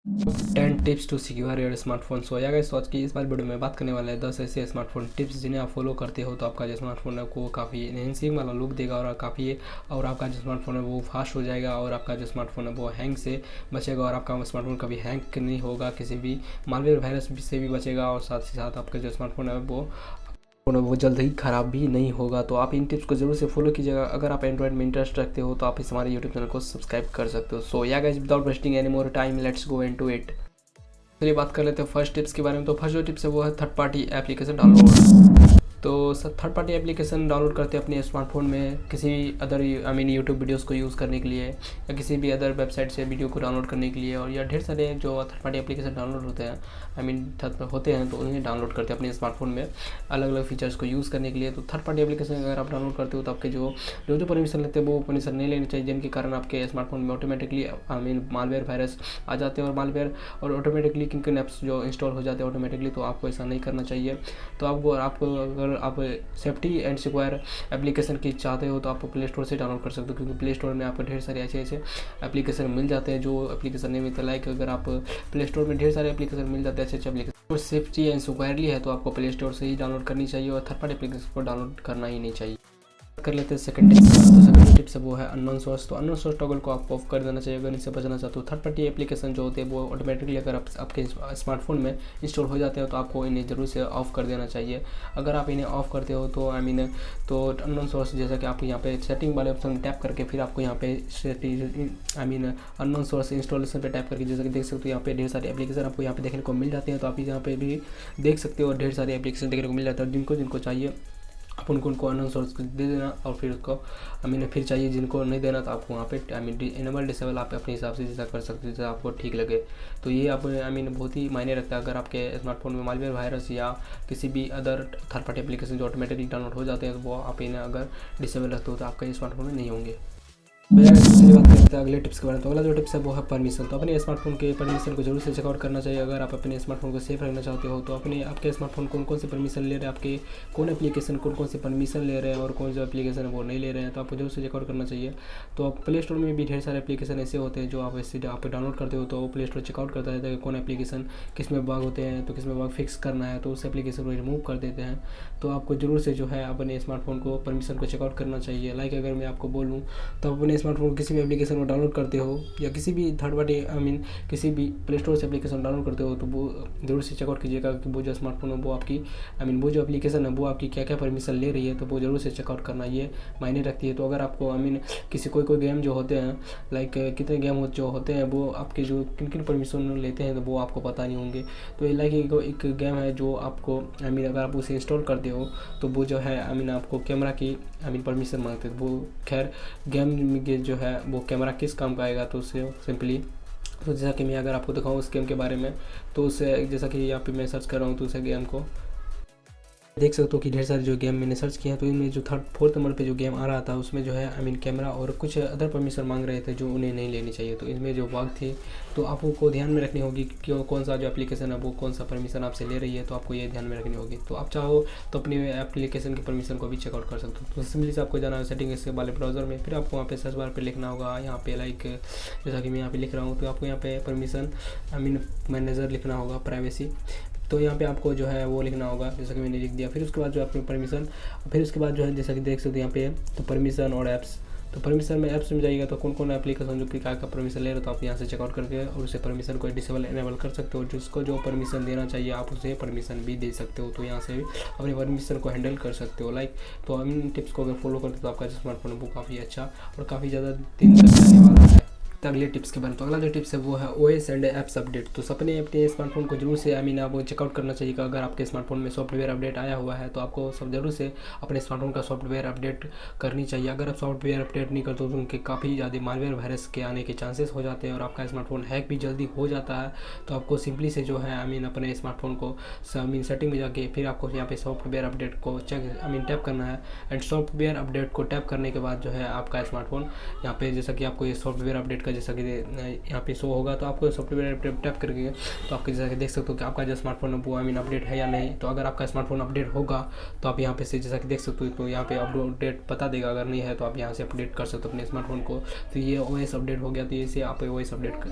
10 tips to secure your smartphone. So yeah guys, तो आज की इस बार वीडियो में बात करने वाला है 10 ऐसे स्मार्टफोन टिप्स जिन्हें आप फॉलो करते हो तो आपका जो स्मार्टफोन है वो काफ़ी एनहेंसिंग वाला लुक देगा और आपका जो स्मार्टफोन है वो फास्ट हो जाएगा और आपका जो स्मार्टफोन है वो हैंग से बचेगा और आपका स्मार्टफोन कभी हैंग नहीं होगा, किसी भी मालवेयर वायरस से भी बचेगा और साथ ही साथ आपका जो स्मार्टफोन है वो जल्द ही ख़राब भी नहीं होगा। तो आप इन टिप्स को जरूर से फॉलो कीजिएगा। अगर आप एंड्रॉइड में इंटरेस्ट रखते हो तो आप इस हमारे यूट्यूब चैनल को सब्सक्राइब कर सकते हो। So yeah guys, without wasting any more time, let's go into it. चलिए बात कर लेते हैं फर्स्ट टिप्स के बारे में। तो फर्स्ट जो टिप्स है वो है थर्ड पार्टी एप्लीकेशन डाउनलोड। तो थर्ड पार्टी एप्लीकेशन डाउनलोड करते हैं अपने स्मार्टफोन में किसी अदर यूट्यूब वीडियोस को यूज़ करने के लिए या किसी भी अदर वेबसाइट से वीडियो को डाउनलोड करने के लिए, और या ढेर सारे जो थर्ड पार्टी एप्लीकेशन डाउनलोड होते हैं होते हैं तो उन्हें डाउनलोड करते हैं अपने स्मार्टफोन में अलग अलग फीचर्स को यूज़ करने के लिए। तो थर्ड पार्टी एप्लीकेशन अगर आप डाउनलोड करते हो तो आपके जो परमिशन लेते हैं वो परमिशन नहीं लेनी चाहिए, जिनके कारण आपके स्मार्टफोन में ऑटोमेटिकली मालवेयर वायरस आ जाते हैं और ऑटोमेटिकली किन ऐप्स जो इंस्टॉल हो जाते हैं ऑटोमेटिकली। तो आपको ऐसा नहीं करना चाहिए। तो आपको अगर आप सेफ्टी एंड सिक्योर एप्लीकेशन की चाहते हो तो आप प्ले स्टोर से डाउनलोड कर सकते हो, क्योंकि प्ले स्टोर में आपको ढेर सारे ऐसे एप्लीकेशन मिल जाते हैं जो एप्लीकेशन नहीं मिलते। लाइक अगर आप प्ले स्टोर में ढेर सारे एप्लीकेशन मिल जाते हैं अच्छे एप्लीकेशन और सेफ्टी एंड सिक्योरली है तो आपको प्ले स्टोर से ही डाउनलोड करनी चाहिए और थर्ड पार्टी एप्लीकेशन को डाउनलोड करना ही नहीं चाहिए। कर लेते हैं सेकंड टिप्स। तो सेकंड टिप्स है वो है अननोन सोर्स। तो अननोन सोर्स टॉगल को आपको ऑफ कर देना चाहिए अगर इनसे बचना चाहते हो। थर्ड पार्टी एप्लीकेशन जो होते हैं वो ऑटोमेटिकली अगर आपके स्मार्टफोन में इंस्टॉल हो जाते हैं तो आपको इन्हें जरूर से ऑफ कर देना चाहिए। अगर आप इन्हें ऑफ करते हो तो तो अननोन सोर्स, जैसा कि आपको यहाँ पे सेटिंग वाले ऑप्शन टैप करके फिर आपको यहाँ पे अननोन सोर्स इंस्टॉलेशन पे टैप करके जैसा कि देख सकते हो यहाँ पे ढेर सारे एप्लीकेशन आपको यहाँ पे देखने को मिल जाते हैं। तो आप यहाँ पे भी देख सकते हो ढेर सारे एप्लीकेशन देखने को मिल जाते हैं। जिनको चाहिए आप उनको अननोन सोर्स दे देना और फिर उसको फिर चाहिए जिनको नहीं देना तो आपको वहाँ पे इनेबल डिसेबल आप अपने हिसाब से जैसा कर सकते हो जैसा आपको ठीक लगे। तो ये आप बहुत ही मायने रखता है। अगर आपके स्मार्टफोन में मालवेयर वायरस या किसी भी अदर थर्ड पार्टी एप्लीकेशन जो ऑटोमेटिकली डाउनलोड हो जाते हैं तो वो आप इन्हें अगर डिसेबल रखते हो तो आपके स्मार्टफोन में नहीं होंगे। दूसरी बात करते हैं अगले टिप्स के बारे में। तो अगला जो टिप्स है वो है परमिशन। तो अपने स्मार्टफोन के परमिशन को जरूर से चेकआउट करना चाहिए। अगर आप अपने स्मार्टफोन को सेफ रखना चाहते हो तो आपके स्मार्टफोन कौन से परमिशन ले रहे हैं, आपके कौन एप्लीकेशन कौन से परमिशन ले रहे हैं और कौन सा एप्लीकेशन है वो नहीं ले रहे हैं, तो आपको जरूर से चेकआउट करना चाहिए। तो आप प्ले स्टोर में भी ढेर सारे एप्लीकेशन ऐसे होते हैं जो आप डाउनलोड करते हो तो प्ले स्टोर चेकआउट करता रहता है कि कौन एप्लीकेशन किस में बग होते हैं, तो किस में बग फिक्स करना है तो उस एप्लीकेशन को रिमूव कर देते हैं। तो आपको जरूर से जो है अपने स्मार्टफोन को परमिशन को चेकआउट करना चाहिए। लाइक अगर मैं आपको बोलूँ तो अपने स्मार्टफोन को किसी भी एप्लीकेशन को डाउनलोड करते हो या किसी भी थर्ड पार्टी किसी भी प्ले स्टोर से एप्लीकेशन डाउनलोड करते हो तो वो जरूर से चेकआउट कीजिएगा कि वो जो स्मार्टफोन है वो आपकी वो जो एप्लीकेशन है वो आपकी क्या क्या परमिशन ले रही है, तो वो जरूर से चेकआउट करना ये मायने रखती है। तो अगर आपको किसी कोई गेम जो होते हैं लाइक कितने गेम जो होते हैं वो आपके जो किन परमिशन लेते हैं तो वो आपको पता नहीं होंगे। तो लाइक एक गेम है जो आपको अगर आप उसे इंस्टॉल करते हो तो वो जो है आपको कैमरा की परमिशन मांगते हैं। वो खैर गेम जो है वो कैमरा किस काम का आएगा तो उससे सिंपली तो जैसा कि मैं अगर आपको दिखाऊँ उस गेम के बारे में तो उससे जैसा कि यहाँ पे मैं सर्च कर रहा हूँ तो उस गेम को देख सकते हो कि ढेर सारे जो गेम मैंने सर्च किया तो इनमें जो फोर्थ नंबर पे जो गेम आ रहा था उसमें जो है कैमरा और कुछ अदर परमिशन मांग रहे थे जो उन्हें नहीं लेनी चाहिए। तो इसमें जो बग थी तो आपको ध्यान में रखनी होगी कि कौन सा जो एप्लीकेशन है वो कौन सा परमिशन आपसे ले रही है, तो आपको ये ध्यान में रखनी होगी। तो आप चाहो तो अपनी एप्लीकेशन की परमिशन को भी चेकआउट कर सकते हो। तो सिंपली से आपको जाना है सेटिंग इसके वाले ब्राउजर में, फिर आपको वहाँ पे सर्च बार पर लिखना होगा यहाँ पे लाइक जैसा कि मैं यहाँ पे लिख रहा हूँ तो आपको यहाँ पे परमिशन मैनेजर लिखना होगा प्राइवेसी। तो यहाँ पे आपको जो है वो लिखना होगा जैसा कि मैंने लिख दिया। फिर उसके बाद जो आपको परमिशन, फिर उसके बाद जो है जैसा कि देख सकते हो यहाँ पे तो परमिशन और ऐप्स। तो परमिशन में ऐप्स में जाइएगा तो कौन एप्लीकेशन जो कि क्या का परमिशन ले रहे हो तो आप यहाँ से चेकआउट करके और उसे परमिशन को डिसेबल इनेबल कर सकते हो। जिसको जो परमिशन देना चाहिए आप उसे परमिशन भी दे सकते हो। तो यहाँ से भी अपने परमिशन को हैंडल कर सकते हो लाइक। तो इन टिप्स को अगर फॉलो करते हो तो आपका स्मार्टफोन वो काफ़ी अच्छा और काफ़ी ज़्यादा दिन तक चलने वाला है। अगले टिप्स के बारे में। तो अगला जो टिप्स है वो है ओएस एंड ऐप्स अपडेट। तो अपने स्मार्टफोन को जरूर से आपको चेकआउट करना चाहिए कि अगर आपके स्मार्टफोन में सॉफ्टवेयर अपडेट आया हुआ है तो आपको सब जरूर से अपने स्मार्टफोन का सॉफ्टवेयर अपडेट करनी चाहिए। अगर आप सॉफ्टवेयर अपडेट नहीं करते तो उनके काफ़ी ज़्यादा मालवेयर वायरस के आने के चांसेस हो जाते हैं और आपका स्मार्टफोन हैक भी जल्दी हो जाता है। तो आपको सिंपली से जो है अपने स्मार्टफोन को सेटिंग में जाके फिर आपको यहाँ पे सॉफ्टवेयर अपडेट को टैप करना है। एंड सॉफ्टवेयर अपडेट को टैप करने के बाद जो है आपका स्मार्टफोन यहाँ पे जैसा कि आपको ये सॉफ्टवेयर अपडेट का पे जैसा कि यहाँ पे शो होगा। तो आपको सॉफ्टवेयर टैप करके तो आपके जैसा कि देख सकते हो कि आपका जो स्मार्टफोन है वो अपडेट है या नहीं। तो अगर आपका स्मार्टफोन अपडेट होगा तो आप यहाँ पे से जैसा कि देख सकते हो तो यहाँ पे अपडेट बता देगा, अगर नहीं है तो आप यहाँ से अपडेट कर सकते हो अपने स्मार्टफोन को। तो ये OS अपडेट हो गया, तो इसे आप OS अपडेट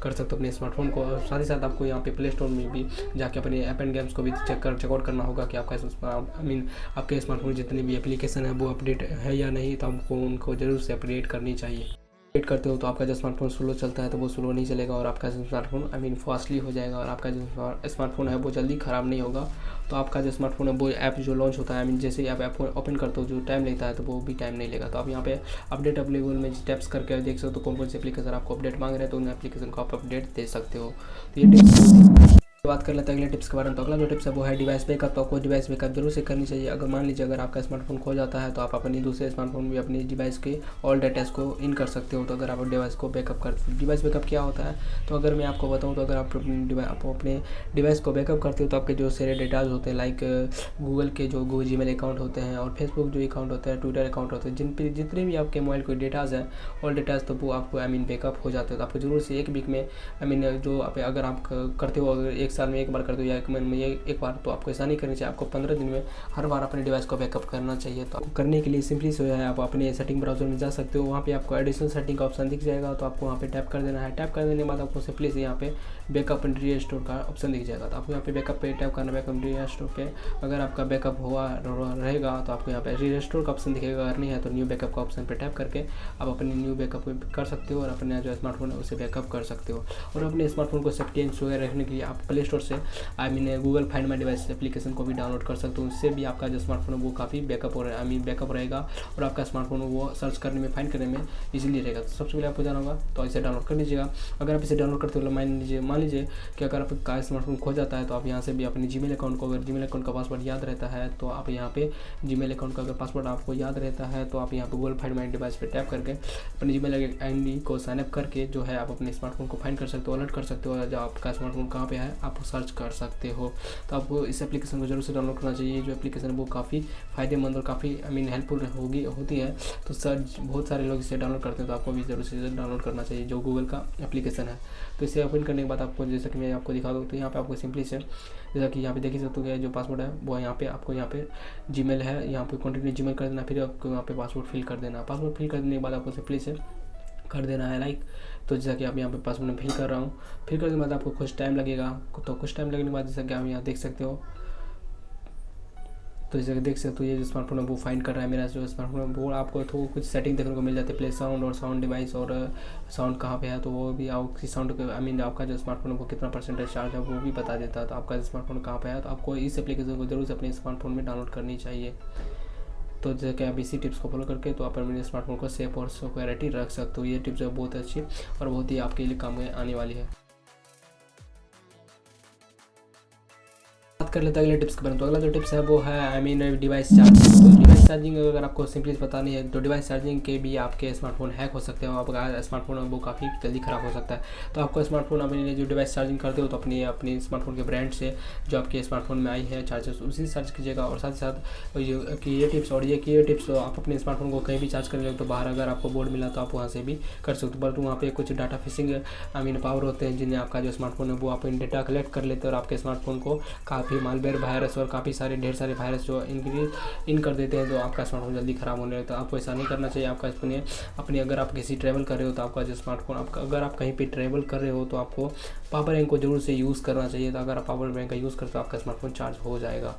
कर सकते हो अपने स्मार्टफोन को। साथ ही साथ आपको यहाँ पे प्ले स्टोर में भी जाके अपने ऐप एंड गेम्स को भी चेकआउट करना होगा कि आपका आपके स्मार्टफोन जितने भी एप्लीकेशन है वो अपडेट है या नहीं। तो आपको उनको जरूर से अपडेट करनी चाहिए। अपडेट करते हो तो आपका जो स्मार्टफोन स्लो चलता है तो वो स्लो नहीं चलेगा और आपका स्मार्टफोन फास्टली हो जाएगा और आपका जो स्मार्टफोन है वो जल्दी ख़राब नहीं होगा। तो आपका जो स्मार्टफोन है वो ऐप जो लॉन्च होता है जैसे ही आप ऐप ओपन करते हो जो टाइम लेता है तो वो भी टाइम नहीं लेगा। तो आप यहाँ पे अपडेट अवेलेबल में टैप्स करके देख सकते हो कौन कौन से एप्लीकेशन आपको अपडेट मांग रहे हैं, तो उन एप्लीकेशन को आप अपडेट दे सकते हो। तो ये टिप्स बात कर लेते हैं अगले टिप्स के बारे में। तो अगला जो टिप्स है वो है डिवाइस बैकअप। तो आपको डिवाइस बैकअप जरूर से करनी चाहिए। अगर मान लीजिए अगर आपका स्मार्टफोन खो जाता है तो आप अपनी दूसरे स्मार्टफोन में अपनी डिवाइस के ऑल डाटास को इन कर सकते हो। तो अगर आप डिवाइस को बैकअप करते हो, डिवाइस बैकअप क्या होता है तो अगर मैं आपको बताऊं तो अगर आप अपने डिवाइस को बैकअप करते हो तो आपके जो सारे डेटाज होते हैं लाइक गूगल के जो Gmail अकाउंट होते हैं और फेसबुक जो अकाउंट होता है, ट्विटर अकाउंट होते हैं, जितने भी आपके मोबाइल के डेटाज हैं ऑल डेटाज, तो वो आपको बैकअप हो जाते हो। तो आपको जरूर से एक वीक में जो अगर आप करते हो, अगर एक साल में एक बार करते हो या एक महीने में एक बार, तो आपको ऐसा नहीं करनी चाहिए। आपको 15 दिन में हर बार अपने डिवाइस को बैकअप करना चाहिए। तो आपको करने के लिए सिंपली से है आप अपने सेटिंग ब्राउजर में जा सकते हो, वहाँ पे आपको एडिशनल सेटिंग का ऑप्शन दिख जाएगा। तो आपको वहाँ पे टैप कर देना है। टैप कर देने के बाद आपको सिंपली से यहाँ पे बैकअप एंड रीस्टोर का ऑप्शन दिख जाएगा। तो आपको यहाँ पे बैकअप पे टैप करना, बैकअप रीस्टोर पे अगर आपका बैकअप हुआ रहेगा तो आपको यहाँ पे रीस्टोर का ऑप्शन दिखेगा। अगर नहीं है तो न्यू बैकअप का ऑप्शन पे टैप करके आप अपने न्यू बैकअप कर सकते हो और अपने जो स्मार्टफोन है उसे बैकअप कर सकते हो। और अपने स्मार्टफोन को सेफ्टी एंड सिक्योर रखने के लिए आप प्ले स्टोर से Google find my device application को भी डाउनलोड कर सकते हो। उससे भी आपका जो स्मार्टफोन है वो काफ़ी बैकअप रहेगा और आपका स्मार्टफोन वो सर्च करने में, फाइंड करने में इजीली रहेगा। तो सबसे पहले आपको जाना होगा तो इसे डाउनलोड कर लीजिएगा। अगर आप इसे डाउनलोड करते हो मान लीजिए कि अगर आपका स्मार्टफोन खो जाता है तो आप यहाँ से भी अपने Gmail अकाउंट को, अगर Gmail अकाउंट का पासवर्ड याद रहता है तो आप यहाँ पे Gmail अकाउंट का अगर पासवर्ड आपको याद रहता है तो आप यहाँ पे गूगल फाइंड माई डिवाइस पे टैप करके अपने Gmail ID को साइनअप करके जो है आप अपने स्मार्टफोन को फाइंड कर सकते हो, अलर्ट कर सकते हो और जो आपका स्मार्टफोन कहाँ पे है आप सर्च कर सकते हो। तो आपको इस एप्लीकेशन को जरूर से डाउनलोड करना चाहिए। जो एप्लीकेशन है वो काफ़ी फ़ायदेमंद और काफ़ी हेल्पफुल होती है। तो बहुत सारे लोग इसे डाउनलोड करते हैं, तो आपको भी जरूर से डाउनलोड करना चाहिए जो गूगल का एप्लीकेशन है। तो इसे ओपन करने के बाद आपको जैसा कि मैं आपको दिखा दूँ तो यहाँ पे आपको सिंपली से जैसा कि यहाँ पे देख ही सकते हो जो पासवर्ड है वो यहाँ पे आपको यहाँ पे Gmail है, यहाँ पे कंटिन्यू Gmail कर देना, फिर आपको यहाँ पे पासवर्ड फिल कर देना। पासवर्ड फिल करने के बाद आपको सिंपली से कर देना है लाइक। तो जैसा कि आप यहाँ पे पासवर्ड में फिल कर रहा हूँ, फिल करने के बाद आपको कुछ टाइम लगेगा। तो कुछ टाइम लगने के बाद जैसा कि आप यहाँ देख सकते हो तो जैसे देख सकते हो ये जो स्मार्टफोन है वो फाइंड कर रहा है मेरा जो स्मार्टफोन है वो। आपको तो कुछ सेटिंग देखने को मिल जाती है, प्ले साउंड और साउंड डिवाइस और साउंड कहाँ पे है, तो वो भी आपकी साउंड आपका जो स्मार्टफोन है वो कितना परसेंटेज चार्ज है वो भी बता देता है। तो आपका स्मार्टफोन कहाँ पे है तो आपको इस एप्लीकेशन को जरूर से अपने स्मार्टफोन में डाउनलोड करनी चाहिए। तो जैसे कि आप इसी टिप्स को फॉलो करके तो आप अपने स्मार्टफोन को सेफ और सिक्योरिटी रख सकते हो। ये टिप्स है बहुत अच्छी और बहुत ही आपके लिए काम में आने वाली है। बात कर लेते हैं अगले टिप्स के बारे में। तो अगला जो टिप्स है वो है डिवाइस चार्जिंग। तो डिवाइस चार्जिंग अगर आपको सिंपली पता नहीं है तो डिवाइस चार्जिंग के भी आपके स्मार्टफोन हैक हो सकते हैं। आपका स्मार्टफोन है वो काफ़ी जल्दी ख़राब हो सकता है। तो आपको स्मार्टफोन अपने जो डिवाइस चार्जिंग करते हो तो अपनी स्मार्टफोन के ब्रांड से जो आपके स्मार्टफोन में आई है चार्जर उसी चार्ज कीजिएगा। और साथ ही साथ ये टिप्स आप अपने स्मार्टफोन को कहीं भी चार्ज कर ले तो बाहर अगर आपको बोर्ड मिला तो आप वहाँ से भी कर सकते हो। बट वहाँ पे कुछ डाटा फिशिंग पावर होते हैं जिन्हें आपका जो स्मार्टफोन है वो आप डेटा कलेक्ट कर लेते हैं और आपके स्मार्टफोन को काफ़ी मालवेयर वायरस और काफ़ी सारे ढेर सारे वायरस जो इन कर देते हैं। तो आपका स्मार्टफोन जल्दी ख़राब होने लगता है। आपको ऐसा नहीं करना चाहिए। आपका अपने अगर आप किसी ट्रैवल कर रहे हो तो आपका जो स्मार्टफोन अगर आप कहीं पे ट्रैवल कर रहे हो तो आपको पावर बैंक को जरूर से यूज़ करना चाहिए। तो अगर आप पावर बैंक का यूज़ करते हो आपका स्मार्टफोन चार्ज हो जाएगा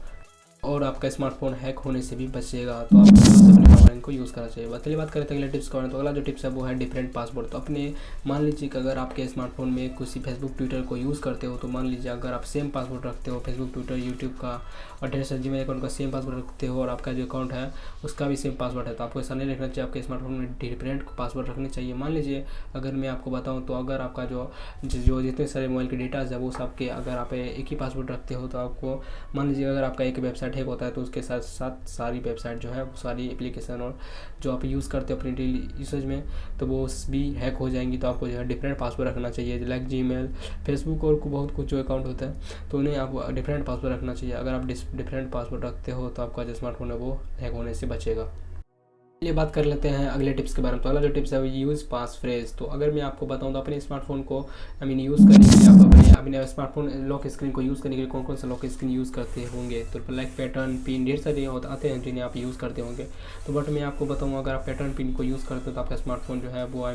और आपका स्मार्टफोन हैक होने से भी बचेगा। तो आपको अपने पावर बैंक को यूज़ करना चाहिए। चलिए बात करते हैं अगले टिप्स का। तो अगला जो टिप्स है वो है डिफरेंट पासवर्ड। तो अपने मान लीजिए कि अगर आपके स्मार्टफोन में किसी फेसबुक ट्विटर को यूज़ करते हो तो मान लीजिए अगर आप सेम पासवर्ड रखते हो फेसबुक ट्विटर यूट्यूब का और ढेर सारे Gmail अकाउंट का सेम पासवर्ड रखते हो और आपका जो अकाउंट है उसका भी सेम पासवर्ड है तो आपको ऐसा नहीं रखना चाहिए। आपके स्मार्टफोन में डिफरेंट पासवर्ड रखने चाहिए। मान लीजिए अगर मैं आपको बताऊँ तो अगर आपका जो जितने सारे मोबाइल के डेटाज है वो सबके अगर आप एक ही पासवर्ड रखते हो तो आपको मान लीजिए अगर आपका एक वेबसाइट हैक होता है तो उसके साथ साथ सारी वेबसाइट जो है सारी एप्लीकेशन और जो आप यूज़ करते हो अपनी डेली यूसेज में तो वो भी हैक हो जाएंगी। तो आपको जो है डिफरेंट पासवर्ड रखना चाहिए। लाइक Gmail, फेसबुक और बहुत कुछ जो अकाउंट होता है तो उन्हें आप डिफरेंट पासवर्ड रखना चाहिए। अगर आप डिफरेंट पासवर्ड रखते हो तो आपका जो स्मार्टफोन है वो हैक होने से बचेगा। चलिए बात कर लेते हैं अगले टिप्स के बारे में। तो अगला जो टिप्स है वो यूज़ पास फ्रेज। तो अगर मैं आपको बताऊं तो अपने स्मार्टफोन को यूज़ करने के लिए आप अपने स्मार्टफोन लॉक स्क्रीन को यूज़ करने के लिए कौन कौन सा लॉक स्क्रीन यूज़ करते होंगे। तो लाइक पैटर्न पिन ढेर सारे आते हैं जिन्हें आप यूज़ करते होंगे। तो बट मैं आपको बताऊँ, अगर आप पैटर्न पिन को यूज़ करते हो तो आपका स्मार्टफोन जो है वो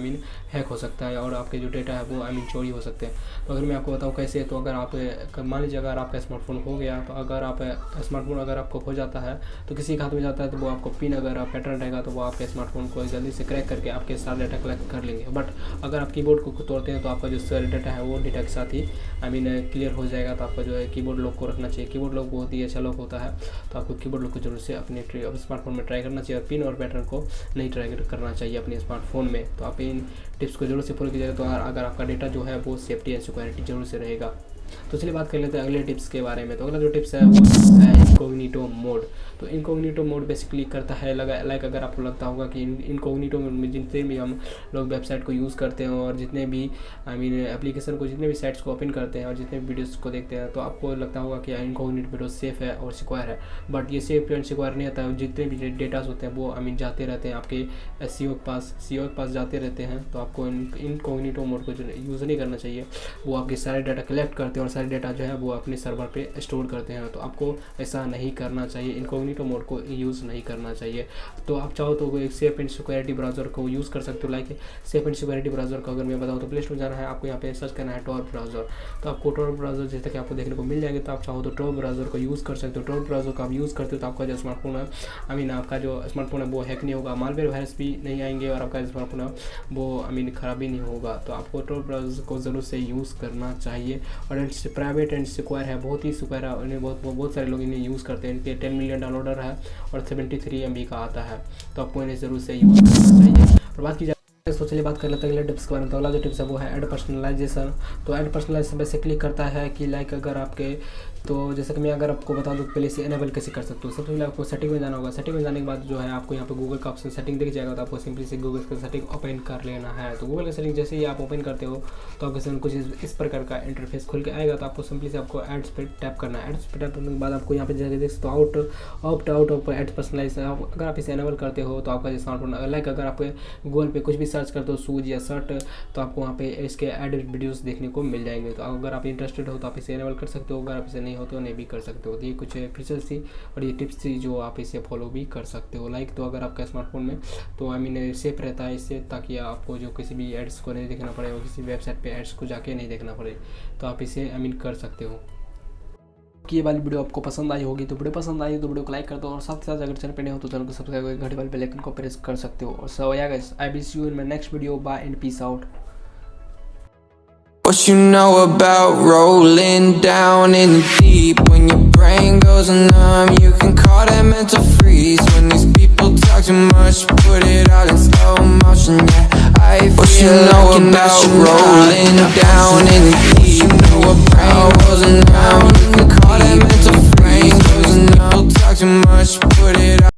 हैक हो सकता है और आपके जो डेटा है वो चोरी हो सकते हैं। तो अगर मैं आपको बताऊँ कैसे, तो अगर आप मान लीजिए अगर आपका स्मार्टफोन हो गया, तो अगर आप स्मार्टफोन अगर आपको हो जाता है तो किसी के हाथ में जाता है, तो वो आपको पिन अगर पैटर्न रहेगा तो वो आपके स्मार्टफोन को जल्दी से क्रैक करके आपके सारा डाटा कलेक्ट कर लेंगे। बट अगर आप कीबोर्ड को तोड़ते हैं तो आपका जो सारा डाटा है वो डेटा के साथ ही क्लियर हो जाएगा। तो आपका जो है कीबोर्ड लॉक को रखना चाहिए। कीबोर्ड लॉक बहुत ही अच्छा लॉक होता है, तो आपको कीबोर्ड लॉक को जरूर से अपने स्मार्टफोन में ट्राई करना चाहिए और पिन और पैटर्न को नहीं ट्राई करना चाहिए अपने स्मार्टफोन में। तो आप इन टिप्स को जरूर से फॉलो कीजिएगा, तो अगर आपका डेटा जो है वो सेफ्टी एंड सिक्योरिटी जरूर से रहेगा। तो चलिए बात कर लेते हैं अगले टिप्स के बारे में। तो अगला जो टिप्स है वो है इनकॉग्निटो मोड। तो इनकॉग्निटो मोड बेसिकली करता है लाइक अगर आपको लगता होगा कि इनकॉग्निटो मोड में जितने भी हम लोग वेबसाइट को यूज़ करते हैं और जितने भी एप्लीकेशन को जितने भी साइट्स को ओपन करते हैं और जितने भी वीडियोस को देखते हैं, तो आपको लगता होगा कि इनकॉग्निटो वीडियो सेफ है और सिक्योर है। बट ये सेफ एंड सिक्योर नहीं होता है। जितने भी डेटास होते हैं वो जाते रहते हैं आपके सीईओ के पास जाते रहते हैं। तो आपको इनकॉग्निटो मोड को यूज़ नहीं करना चाहिए। वो आपके सारे डाटा कलेक्ट करते हैं और सारे डाटा जो है वो अपने सर्वर पे स्टोर करते हैं। तो आपको ऐसा नहीं करना चाहिए, इनकॉग्निटो मोड को यूज़ नहीं करना चाहिए। तो आप चाहो तो एक सेफ एंड सिक्योरिटी ब्राउज़र को यूज़ कर सकते हो। Like safe and security browser को अगर मैं बताऊँ तो प्ले स्टोर जाना है, आपको यहाँ पे सर्च करना है टॉर ब्राउज़र। तो आपको टॉर ब्राउज़र जैसे कि आपको देखने को मिल जाएगा। तो आप चाहो तो टॉर ब्राउज़र को यूज़ कर सकते हो। टॉर ब्राउज़र को आप यूज़ करते हो तो आपका जो स्मार्टफोन है आपका जो स्मार्टफोन है वो हैक नहीं होगा, मालवेयर वायरस भी नहीं आएंगे और आपका स्मार्टफोन है वो ख़राब भी नहीं होगा। तो आपको टॉर ब्राउज़र को ज़रूर से यूज़ करना चाहिए। और प्राइवेट एंड सिक्योर है, बहुत ही सिक्योर है। उन्हें बहुत सारे लोग इन्हें यूज़ करते हैं। इनके 10 मिलियन डाउनलोडर है और 73 MB का आता है। तो आपको इन्हें ज़रूर से यूज़ करना चाहिए। और बात की जाए तो चलिए बात कर लेते हैं अगले टिप्स के बारे में। तो अगला जो टिप्स है वो है ऐड पर्सनलाइजेशन। तो ऐड पर्सनलाइजेशन बेसिकली करता है कि लाइक अगर आपके तो जैसे कि मैं अगर आपको बता दूँ पहले से इनेबल कैसे कर सकते हो। सबसे पहले आपको सेटिंग में जाना होगा। सेटिंग में जाने के बाद जो है आपको यहाँ पे गूगल का ऑप्शन सेटिंग दिख जाएगा। तो आपको सिंपली से गूगल का सेटिंग ओपन कर लेना है। तो गूगल का सेटिंग जैसे ही आप ओपन करते हो तो आपके सामने कुछ इस प्रकार का इंटरफेस खुल के आएगा। तो आपको सिंपली से आपको एड्स पे टैप करना है। एड्स पे टैप करने के बाद आपको यहाँ पे जैसे देख सकते हो आउट ऑफ एड्स पर्सनलाइज। अगर आप इसे इनेबल करते हो तो आपका स्मार्टफोन लाइक अगर आप गूगल पे कुछ भी सर्च करते हो शूज़ या शर्ट, तो आपको वहाँ पे इसके एड वीडियोस देखने को मिल जाएंगे। तो अगर आप इंटरेस्टेड हो तो आप इसे इनेबल कर सकते हो। अगर आप इसे नहीं हो तो नहीं भी कर सकते हो। तो ये कुछ फीचर्स थी और ये टिप्स थी जो आप इसे फॉलो भी कर सकते हो। लाइक तो अगर आपका स्मार्टफोन में तो सेफ रहता है इससे, ताकि आपको जो किसी भी एड्स को नहीं देखना पड़े और किसी वेबसाइट पे एड्स को जाके नहीं देखना पड़े। तो आप इसे कर सकते हो। कि ये वाली वीडियो आपको पसंद आई होगी, तो वीडियो पसंद आई तो वीडियो को लाइक कर दो और साथ ही साथ अगर चैनल पे नहीं हो तो चैनल को सब्सक्राइब करके घंटे वाले बेल आइकन को प्रेस कर सकते हो। So yeah guys, I will see you in my next video. Bye and peace out. What you know about rolling down in the deep? When your brain goes numb, you can call that mental freeze. When these people talk too much, put it all in slow motion. Yeah, I feel what you know like about rolling down in the deep? When your brain goes numb, you can call that mental freeze. When people talk too much, put it all